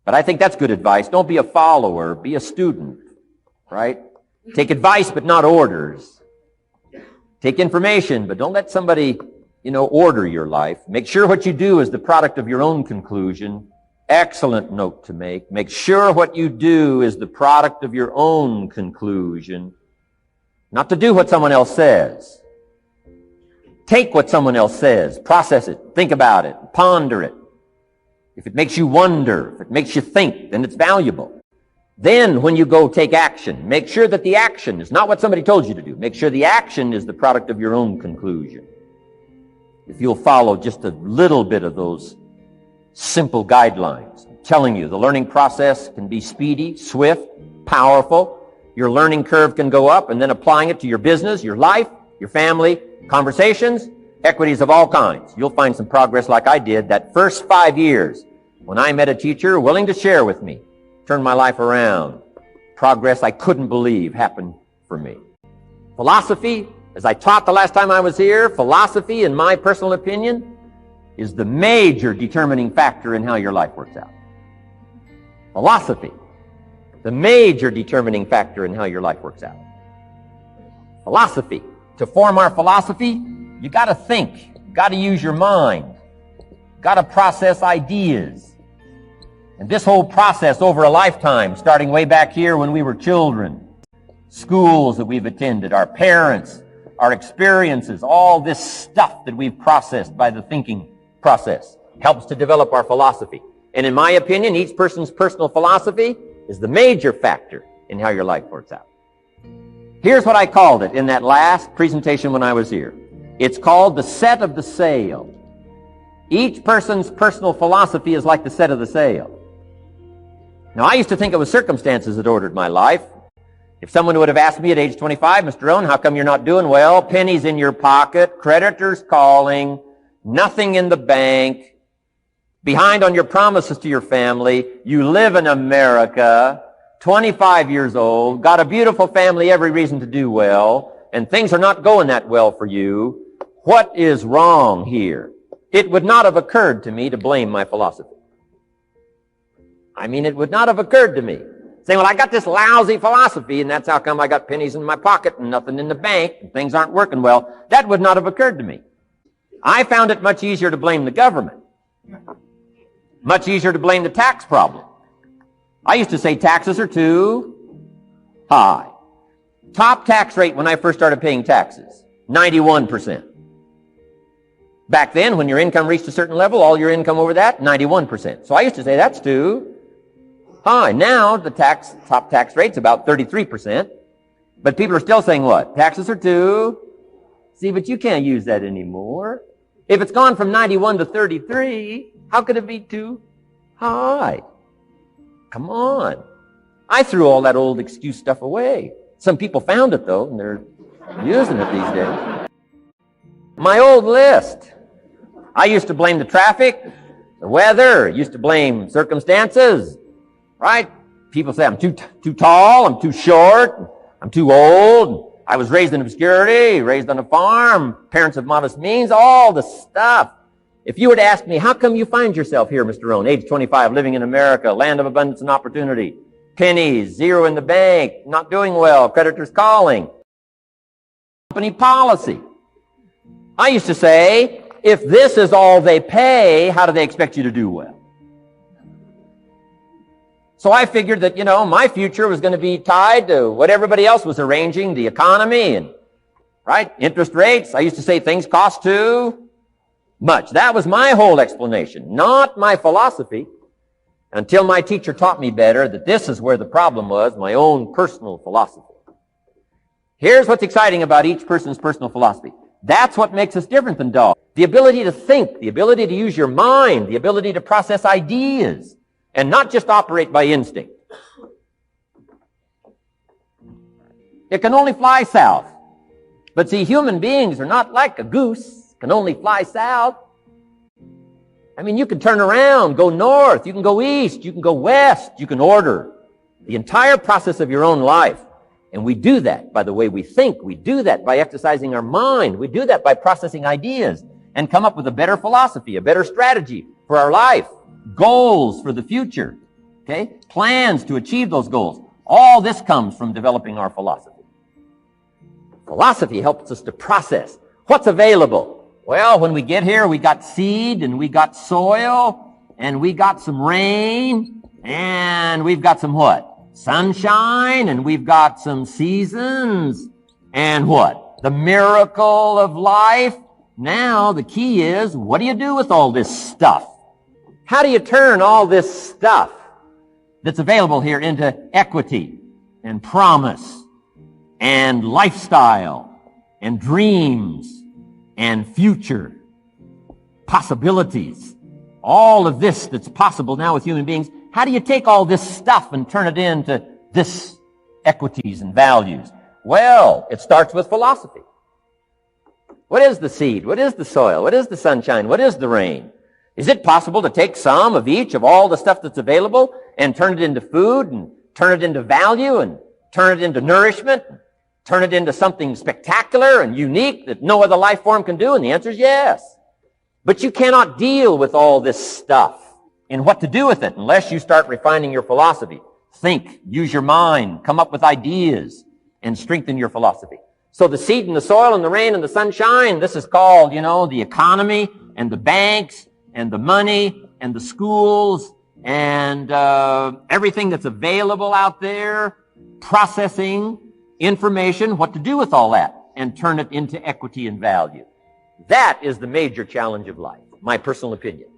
But I think that's good advice. Don't be a follower, be a student, right? Take advice, but not orders. Take information, but don't let somebody, order your life. Make sure what you do is the product of your own conclusion. Excellent note to make. Make sure what you do is the product of your own conclusion. Not to do what someone else says. Take what someone else says, process it, think about it, ponder it. If it makes you wonder, if it makes you think, then it's valuable. Then when you go take action, make sure that the action is not what somebody told you to do. Make sure the action is the product of your own conclusion. If you'll follow just a little bit of those simple guidelines, I'm telling you, the learning process can be speedy, swift, powerful. Your learning curve can go up, and then applying it to your business, your life, your family, conversations, equities of all kinds. You'll find some progress like I did that first 5 years when I met a teacher willing to share with me, turn my life around. Progress I couldn't believe happened for me. Philosophy, as I taught the last time I was here, philosophy, in my personal opinion, is the major determining factor in how your life works out. Philosophy, the major determining factor in how your life works out. Philosophy. To form our philosophy, you got to think. You got to use your mind. You got to process ideas. And this whole process over a lifetime, starting way back here when we were children, schools that we've attended, our parents, our experiences, all this stuff that we've processed by the thinking process helps to develop our philosophy. And in my opinion, each person's personal philosophy is the major factor in how your life works out. Here's what I called it in that last presentation when I was here. It's called the set of the sail. Each person's personal philosophy is like the set of the sail. Now, I used to think it was circumstances that ordered my life. If someone would have asked me at age 25, Mr. Rohn, how come you're not doing well? Pennies in your pocket, creditors calling, nothing in the bank, behind on your promises to your family, you live in America, 25 years old, got a beautiful family, every reason to do well, and things are not going that well for you. What is wrong here? It would not have occurred to me to blame my philosophy. It would not have occurred to me. Saying, well, I got this lousy philosophy, and that's how come I got pennies in my pocket and nothing in the bank, and things aren't working well. That would not have occurred to me. I found it much easier to blame the government. Much easier to blame the tax problem. I used to say taxes are too high. Top tax rate when I first started paying taxes, 91%. Back then, when your income reached a certain level, all your income over that, 91%. So I used to say that's too high. Now, the top tax rate's about 33%. But people are still saying what? Taxes are too. See, but you can't use that anymore. If it's gone from 91 to 33, how could it be too high? Come on. I threw all that old excuse stuff away. Some people found it, though, and they're using it these days. My old list. I used to blame the traffic, the weather, used to blame circumstances, right? People say I'm too tall, I'm too short, I'm too old, I was raised in obscurity, raised on a farm, parents of modest means, all the stuff. If you were to ask me, how come you find yourself here, Mr. Rohn, age 25, living in America, land of abundance and opportunity, pennies, zero in the bank, not doing well, creditors calling, company policy. I used to say, if this is all they pay, how do they expect you to do well? So I figured that, my future was going to be tied to what everybody else was arranging, the economy and, right, interest rates. I used to say things cost too much. That was my whole explanation, not my philosophy, until my teacher taught me better that this is where the problem was, my own personal philosophy. Here's what's exciting about each person's personal philosophy. That's what makes us different than dogs. The ability to think, the ability to use your mind, the ability to process ideas, and not just operate by instinct. It can only fly south. But see, human beings are not like a goose, can only fly south. You can turn around, go north, you can go east, you can go west, you can order the entire process of your own life. And we do that by the way we think. We do that by exercising our mind. We do that by processing ideas and come up with a better philosophy, a better strategy for our life, goals for the future. Okay? Plans to achieve those goals. All this comes from developing our philosophy. Philosophy helps us to process what's available. Well, when we get here, we got seed, and we got soil, and we got some rain, and we've got some what? Sunshine, and we've got some seasons, and what? The miracle of life. Now, the key is, what do you do with all this stuff? How do you turn all this stuff that's available here into equity and promise and lifestyle and dreams and future possibilities? All of this that's possible now with human beings, how do you take all this stuff and turn it into this equities and values? Well, it starts with philosophy. What is the seed? What is the soil? What is the sunshine? What is the rain? Is it possible to take some of each of all the stuff that's available and turn it into food and turn it into value and turn it into nourishment, turn it into something spectacular and unique that no other life form can do? And the answer is yes. But you cannot deal with all this stuff and what to do with it unless you start refining your philosophy. Think, use your mind, come up with ideas, and strengthen your philosophy. So the seed and the soil and the rain and the sunshine, this is called, the economy and the banks and the money and the schools and everything that's available out there, processing information, what to do with all that, and turn it into equity and value. That is the major challenge of life, my personal opinion.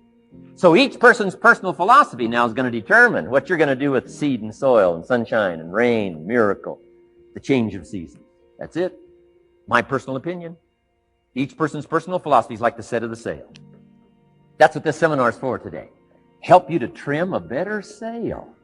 So each person's personal philosophy now is going to determine what you're going to do with seed and soil and sunshine and rain, miracle, the change of seasons. That's it. My personal opinion. Each person's personal philosophy is like the set of the sail. That's what this seminar is for today. Help you to trim a better sail.